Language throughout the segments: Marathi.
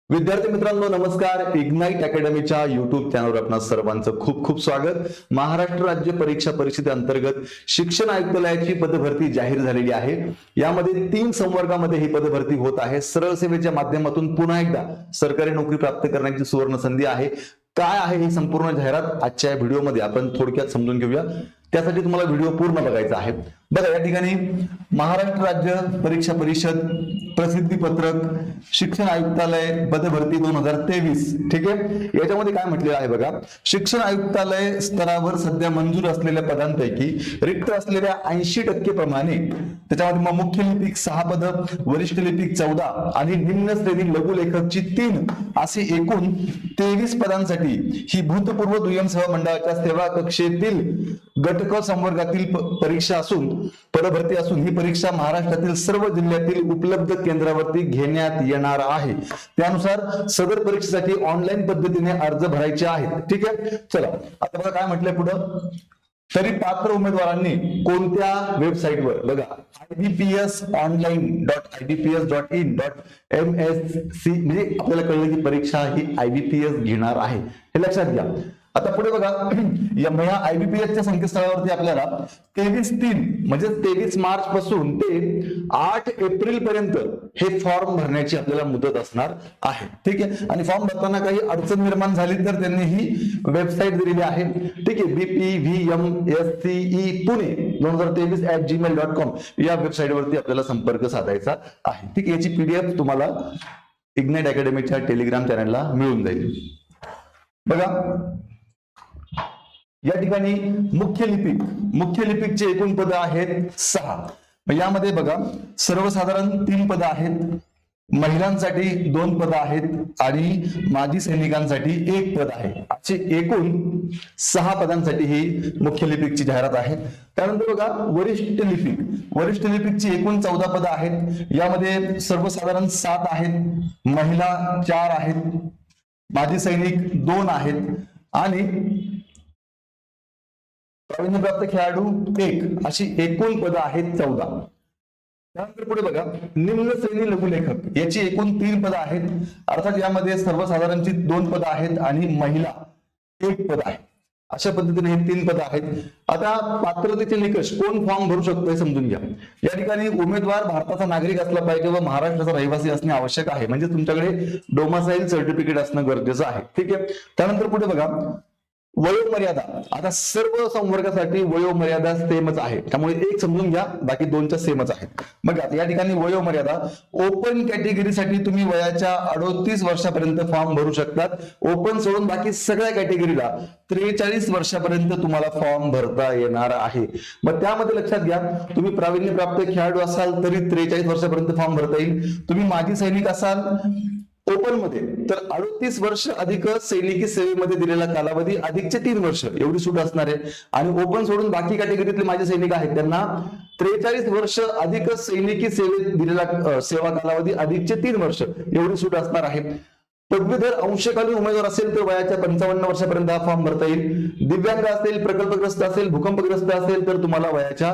विद्यार्थी मित्रांनो नमस्कार. इग्नाइट अकॅडमीच्या युट्यूब चॅनलवर आपणा सर्वांचं खूप खूप स्वागत. महाराष्ट्र राज्य परीक्षा परिषदे अंतर्गत शिक्षण आयुक्तालयाची पदभरती जाहीर झालेली आहे. यामध्ये 3 संवर्गामध्ये ही पदभरती होत आहे. सरळ सेवेच्या माध्यमातून पुन्हा एकदा सरकारी नोकरी प्राप्त करण्याची सुवर्ण संधी आहे. काय आहे ही संपूर्ण जाहिरात आजच्या या व्हिडिओमध्ये आपण थोडक्यात समजून घेऊया. त्यासाठी तुम्हाला व्हिडिओ पूर्ण बघायचा आहे. बघा, या ठिकाणी महाराष्ट्र राज्य परीक्षा परिषद प्रसिद्धी पत्रक शिक्षण आयुक्तालय पदभरती 2023. ठीक आहे. याच्यामध्ये काय म्हटलेलं आहे बघा, शिक्षण आयुक्तालय स्तरावर सध्या मंजूर असलेल्या पदांपैकी रिक्त असलेल्या 80% प्रमाणे त्याच्यामध्ये मग मुख्य लिपिक 6 पद, वरिष्ठ लिपिक 14 आणि निम्न श्रेणी लघुलेखकची 3 असे एकूण 23 पदांसाठी ही भूतपूर्व दुय्यम सेवा मंडळाच्या सेवा कक्षेतील गट क संवर्गातील परीक्षा असून पदभरती असून ही परीक्षा महाराष्ट्रातील सर्व जिल्ह्यातील उपलब्ध केंद्रावरती घेण्यात येणार आहे. त्यानुसार सदर परीक्षेसाठी ऑनलाईन पद्धतीने अर्ज भरायचे आहेत. ठीक आहे. चला आता बघा काय म्हटलंय पुढं. तरी पात्र उमेदवारांनी कोणत्या वेबसाईटवर बघा ibps.online.ibps.in.msc म्हणजे आपल्याला कळलं की परीक्षा ही IBPS घेणार आहे, हे लक्षात घ्या. आता पुढे बघा, या IBPSच्या संकेतस्थळावरती आपल्याला 23/3 म्हणजे 23 मार्च पासून ते 8 एप्रिल पर्यंत हे फॉर्म भरण्याची आपल्याला मुदत असणार आहे. ठीक आहे. आणि फॉर्म भरताना काही अडचण निर्माण झाली तर त्यांनी ही वेबसाईट दिलेली आहे. ठीक आहे. bpvmsce.pune2023@gmail.com या वेबसाईटवरती आपल्याला संपर्क साधायचा आहे. ठीक आहे. याची PDF तुम्हाला इग्नाइट अकॅडमीच्या टेलिग्राम चॅनलला मिळून जाईल. बघा, या ठिकाणी मुख्य लिपिकचे एकूण पद आहेत 6. यामध्ये बघा सर्वसाधारण 3 पद आहेत, महिलांसाठी 2 पद आहेत आणि माजी सैनिकांसाठी 1 पद आहे. असे एकूण 6 पदांसाठी ही मुख्य लिपिकची जाहिरात आहे. त्यानंतर बघा वरिष्ठ लिपिकची एकूण 14 पद आहेत. यामध्ये सर्वसाधारण 7 आहेत, महिला 4 आहेत, माजी सैनिक 2 आहेत आणि प्रावीण्यप्राप्त खेळाडू 1 अशी एकूण पद आहेत 14. त्यानंतर पुढे बघा निम्न श्रेणी लघुलेखक याची एकूण 3 पद आहेत. अर्थात यामध्ये सर्वसाधारणची 2 पद आहेत आणि महिला 1 पद आहे. अशा पद्धतीने हे 3 पद आहेत. आता पात्रतेचे निकष, कोण फॉर्म भरू शकतो हे समजून घ्या. या ठिकाणी उमेदवार भारताचा नागरिक असला पाहिजे व महाराष्ट्राचा रहिवासी असणे आवश्यक आहे. म्हणजे तुमच्याकडे डोमासाईल सर्टिफिकेट असणं गरजेचं आहे. ठीक आहे. त्यानंतर पुढे बघा वयोमर्यादा. आता सर्व संवर्गासाठी वयोमर्यादा सेमच आहे, त्यामुळे एक समजून घ्या, बाकी 2च्या सेमच आहेत. बघा या ठिकाणी वयोमर्यादा ओपन कॅटेगरीसाठी तुम्ही वयाच्या 38 वर्षापर्यंत फॉर्म भरू शकतात. ओपन सोडून बाकी सगळ्या कॅटेगरीला 43 वर्षापर्यंत तुम्हाला फॉर्म भरता येणार आहे. मग त्यामध्ये लक्षात घ्या, तुम्ही प्रावीण्यप्राप्त खेळाडू असाल तरी 43 वर्षापर्यंत फॉर्म भरता येईल. तुम्ही माजी सैनिक असाल ओपन मध्ये तर 38 वर्ष अधिक सैनिकी सेवेमध्ये दिलेला कालावधी अधिकचे 3 वर्ष एवढी सूट असणार आहे. आणि ओपन सोडून बाकी कॅटेगरीतले माझे सैनिक आहेत त्यांना 43 वर्ष अधिक सैनिकी सेवेत दिलेला सेवा कालावधी अधिकचे 3 वर्ष एवढी सूट असणार आहे. पदवीधर अंशकालीन उमेदवार असेल तर वयाच्या 55 वर्षापर्यंत हा फॉर्म भरता येईल. दिव्यांग असेल, प्रकल्पग्रस्त असेल, भूकंपग्रस्त असेल तर तुम्हाला वयाच्या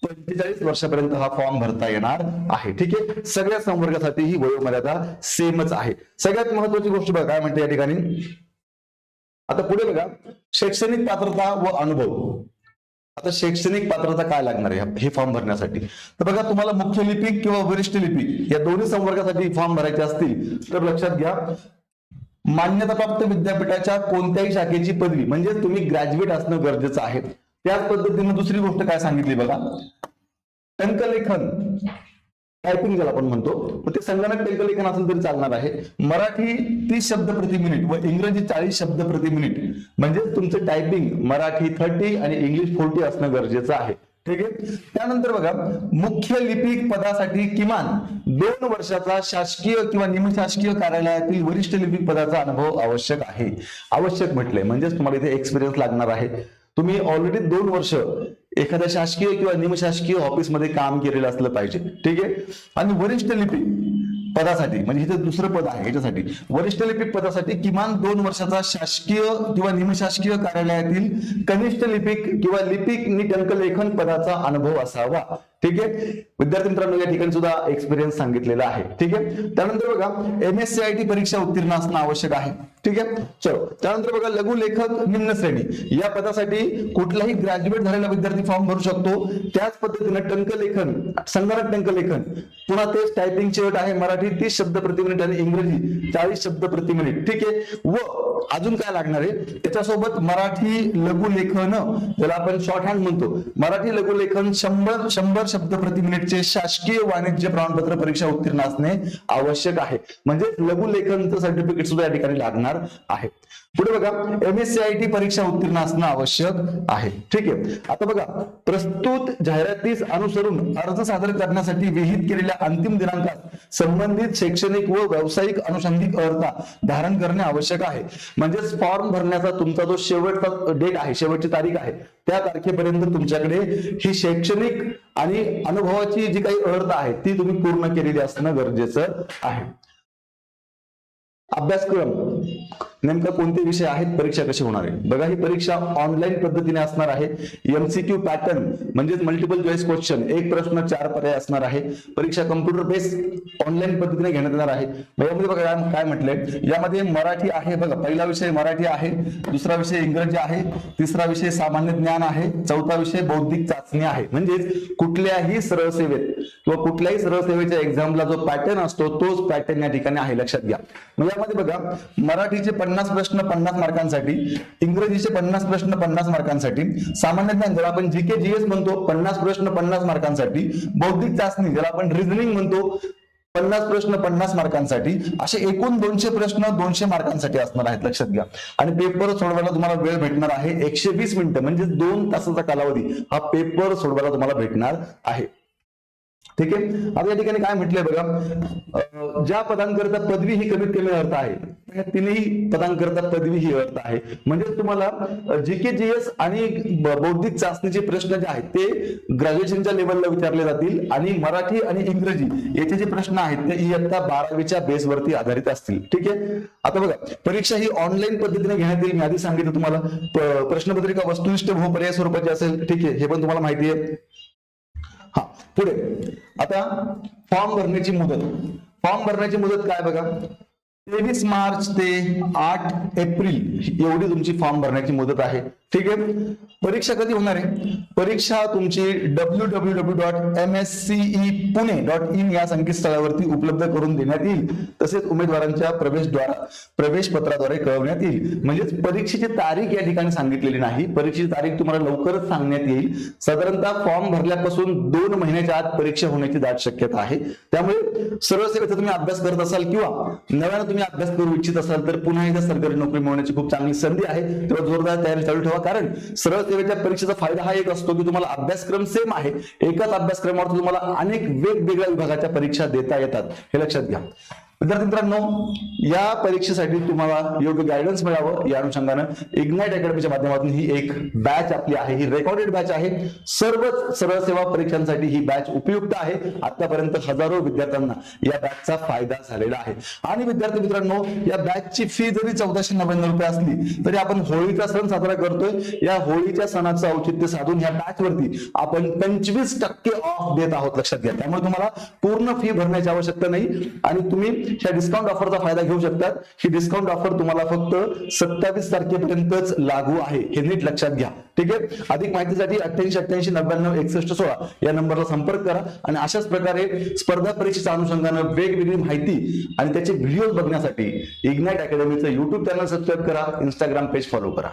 45 वर्षापर्यंत हा फॉर्म भरता येणार आहे. ठीक आहे. सगळ्या संवर्गासाठी ही वयोमर्यादा सेमच आहे. सगळ्यात महत्वाची गोष्ट बघा काय म्हणते या ठिकाणी. आता पुढे बघा शैक्षणिक पात्रता व अनुभव. आता शैक्षणिक पात्रता काय लागणार आहे हे फॉर्म भरण्यासाठी. तर बघा तुम्हाला मुख्य लिपिक किंवा वरिष्ठ लिपिक या दोन्ही संवर्गासाठी फॉर्म भरायचे असतील तर लक्षात घ्या, मान्यताप्राप्त विद्यापीठाच्या कोणत्याही शाखेची पदवी म्हणजे तुम्ही ग्रॅज्युएट असणं गरजेचं आहे. त्याच पद्धतीने दुसरी गोष्ट काय सांगितली बघा, टंकलेखन टायपिंग ज्याला आपण म्हणतो ते संगणक टंकलेखन असेल तरी चालणार आहे. मराठी 30 शब्द प्रति मिनिट व इंग्रजी 40 शब्द प्रति मिनिट म्हणजे तुमचं टायपिंग मराठी 30 आणि इंग्लिश 40 असणं गरजेचं आहे. ठीक आहे. त्यानंतर बघा मुख्य लिपिक पदासाठी किमान 2 वर्षाचा शासकीय किंवा निमशासकीय कार्यालयातील वरिष्ठ लिपिक पदाचा अनुभव आवश्यक आहे. आवश्यक म्हटलंय म्हणजेच तुम्हाला इथे एक्सपिरियन्स लागणार आहे. तुम्ही ऑलरेडी 2 वर्ष एखाद्या शासकीय किंवा निमशासकीय ऑफिसमध्ये काम केलेलं असलं पाहिजे. ठीक आहे. आणि वरिष्ठ लिपिक पदासाठी म्हणजे इथे दुसरं पद आहे याच्यासाठी वरिष्ठ लिपिक पदासाठी किमान 2 वर्षाचा शासकीय किंवा निमशासकीय कार्यालयातील कनिष्ठ लिपिक किंवा लिपिक नि टंकलेखन पदाचा अनुभव असावा. ठीक आहे. विद्यार्थी मित्रांनो या ठिकाणी सुद्धा एक्सपिरियन्स सांगितलेला आहे. ठीक आहे. त्यानंतर बघा MSCIT परीक्षा उत्तीर्ण असणं आवश्यक आहे. ठीक आहे. चलो त्यानंतर बघा लघुलेखक निम्न श्रेणी या पदासाठी कुठलाही ग्रॅज्युएट झालेला विद्यार्थी फॉर्म भरू शकतो. त्याच पद्धतीने टंकलेखन, संगणक टंकलेखन, पुन्हा तेच टायपिंगची अट आहे मराठी 30 शब्द प्रति मिनिट आणि इंग्रजी 40 शब्द प्रति मिनिट. ठीक आहे. व अजून काय लागणार आहे त्याच्यासोबत मराठी लघुलेखन, ज्याला आपण शॉर्ट हँड म्हणतो, मराठी लघुलेखन 100 शब्द प्रति मिनिटचे शासकीय वाणिज्य प्रमाणपत्र परीक्षा उत्तीर्ण असणे आवश्यक आहे. म्हणजे लघुलेखनचं सर्टिफिकेट सुद्धा या ठिकाणी लागणार आहे. पुढे बघा MSCIT परीक्षा उत्तीर्ण असणं आवश्यक आहे. ठीक आहे. आता बघा प्रस्तुत जाहिरातीस अनुसरून अर्ज सादर करण्यासाठी विहित केलेल्या अंतिम दिनांकात संबंधित शैक्षणिक व व्यावसायिक अनुषंगिक अर्हता धारण करणे आवश्यक आहे. म्हणजेच फॉर्म भरण्याचा तुमचा जो शेवटचा डेट आहे, शेवटची तारीख आहे, त्या तारखेपर्यंत तुमच्याकडे ही शैक्षणिक आणि अनुभवाची जी काही अर्हता आहे ती तुम्ही पूर्ण केलेली असणं गरजेचं आहे. अभ्यासक्रम नेमका कोणते विषय आहेत, परीक्षा कशी होणार आहे बघा. ही परीक्षा ऑनलाईन पद्धतीने असणार आहे. MCQ पॅटर्न म्हणजेच मल्टिपल चॉईस क्वेश्चन, एक प्रश्न 4 पर्याय असणार आहे. परीक्षा कम्प्युटर बेस ऑनलाईन पद्धतीने घेण्यात येणार आहे. यामध्ये बघा काय म्हटलंय, यामध्ये मराठी आहे बघा, पहिला विषय मराठी आहे, दुसरा विषय इंग्रजी आहे, तिसरा विषय सामान्य ज्ञान आहे, चौथा विषय बौद्धिक चाचणी आहे. म्हणजेच कुठल्याही सरळ सेवेत किंवा कुठल्याही सरळ सेवेच्या एक्झामला जो पॅटर्न असतो तोच पॅटर्न या ठिकाणी आहे, लक्षात घ्या. यामध्ये बघा मराठीचे 50 प्रश्न 50 मार्कांसाठी, इंग्रजीचे 50 प्रश्न 50 मार्कांसाठी, सामान्य ज्ञान ज्याला आपण GK GS म्हणतो 50 प्रश्न 50 मार्कांसाठी, बौद्धिक चाचणी ज्याला आपण रिझनिंग म्हणतो 50 प्रश्न 50 मार्कांसाठी, असे एकूण 200 प्रश्न 200 मार्कांसाठी असणार आहेत, लक्षात घ्या. आणि पेपर सोडवायला तुम्हाला वेळ भेटणार आहे 120 मिनिटं, म्हणजे 2 तासाचा कालावधी हा पेपर सोडवायला तुम्हाला भेटणार आहे. ठीक आहे. आता या ठिकाणी काय म्हटलंय बघा, ज्या पदांकरता पदवी ही कमीत कमी अर्थ आहे, त्या तिन्ही पदांकरता पदवी ही अर्थ आहे. म्हणजे तुम्हाला GK GS आणि बौद्धिक चाचणीचे प्रश्न जे आहेत ते ग्रॅज्युएशनच्या लेवलला विचारले जातील आणि मराठी आणि इंग्रजी याचे जे प्रश्न आहेत ते इयत्ता 12वीच्या बेसवरती आधारित असतील. ठीक आहे. आता बघा परीक्षा ही ऑनलाईन पद्धतीने घेण्यात येईल. मी आधी सांगितलं तुम्हाला प्रश्नपत्रिका वस्तुनिष्ठ बहुपर्याय स्वरूपाची असेल. ठीक आहे, हे पण तुम्हाला माहिती आहे. हा पुढे आता फॉर्म भरण्याची मुदत काय बघा, 23 मार्च ते 8 एप्रिल एवढी तुमची फॉर्म भरण्याची मुदत आहे. ठीक आहे. परीक्षा कधी होणार आहे, परीक्षा तुमची www.mscepune.in या संकेतस्थळावरती उपलब्ध करून देण्यात येईल. तसेच उमेदवारांच्या प्रवेश पत्राद्वारे कळवण्यात येईल. म्हणजेच परीक्षेची तारीख या ठिकाणी सांगितलेली नाही, परीक्षेची तारीख तुम्हाला लवकरच सांगण्यात येईल. साधारणतः फॉर्म भरल्यापासून 2 महिन्याच्या आत परीक्षा होण्याची दाट शक्यता आहे. त्यामुळे सरळ सेवेचा तुम्ही अभ्यास करत असाल किंवा नव्याने तुम्ही अभ्यास करू इच्छित असाल तर पुन्हा एकदा सरकारी नोकरी मिळवण्याची खूप चांगली संधी आहे. तेव्हा जोरदार तयारी चालू ठेवा. कारण सरळ सेवेच्या परीक्षेचा फायदा हा एक असतो की तुम्हाला अभ्यासक्रम सेम आहे, एकाच अभ्यासक्रमावर तुम्हाला अनेक वेगवेगळ्या विभागाच्या परीक्षा देता येतात, हे लक्षात घ्या. विद्यार्थी मित्रांनो, या परीक्षेसाठी तुम्हाला योग्य गायडन्स मिळावं या अनुषंगानं इग्नाइट अकॅडमीच्या माध्यमातून ही एक बॅच आपली आहे, ही रेकॉर्डेड बॅच आहे. सर्वच सरळ सेवा परीक्षांसाठी ही बॅच उपयुक्त आहे. आतापर्यंत हजारो विद्यार्थ्यांना या बॅचचा फायदा झालेला आहे. आणि विद्यार्थी मित्रांनो, या बॅचची फी जरी 1499 रुपये असली तरी आपण होळीचा सण साजरा करतोय. या होळीच्या सणाचं औचित्य साधून या बॅच वरती आपण 25% ऑफ देत आहोत, लक्षात घ्या. त्यामुळे तुम्हाला पूर्ण फी भरण्याची आवश्यकता नाही आणि तुम्ही ह्या डिस्काउंट ऑफरचा फायदा घेऊ शकतात. ही डिस्काउंट ऑफर तुम्हाला फक्त 27 तारखेपर्यंतच लागू आहे, हे नीट लक्षात घ्या. ठीक आहे. अधिक माहितीसाठी 8888996116 या नंबरला संपर्क करा आणि अशाच प्रकारे स्पर्धा परीक्षेच्या अनुषंगानं वेगवेगळी माहिती आणि त्याचे व्हिडिओ बघण्यासाठी इग्नाइट अकॅडमीचं YouTube चॅनल सबस्क्राईब करा, Instagram पेज फॉलो करा.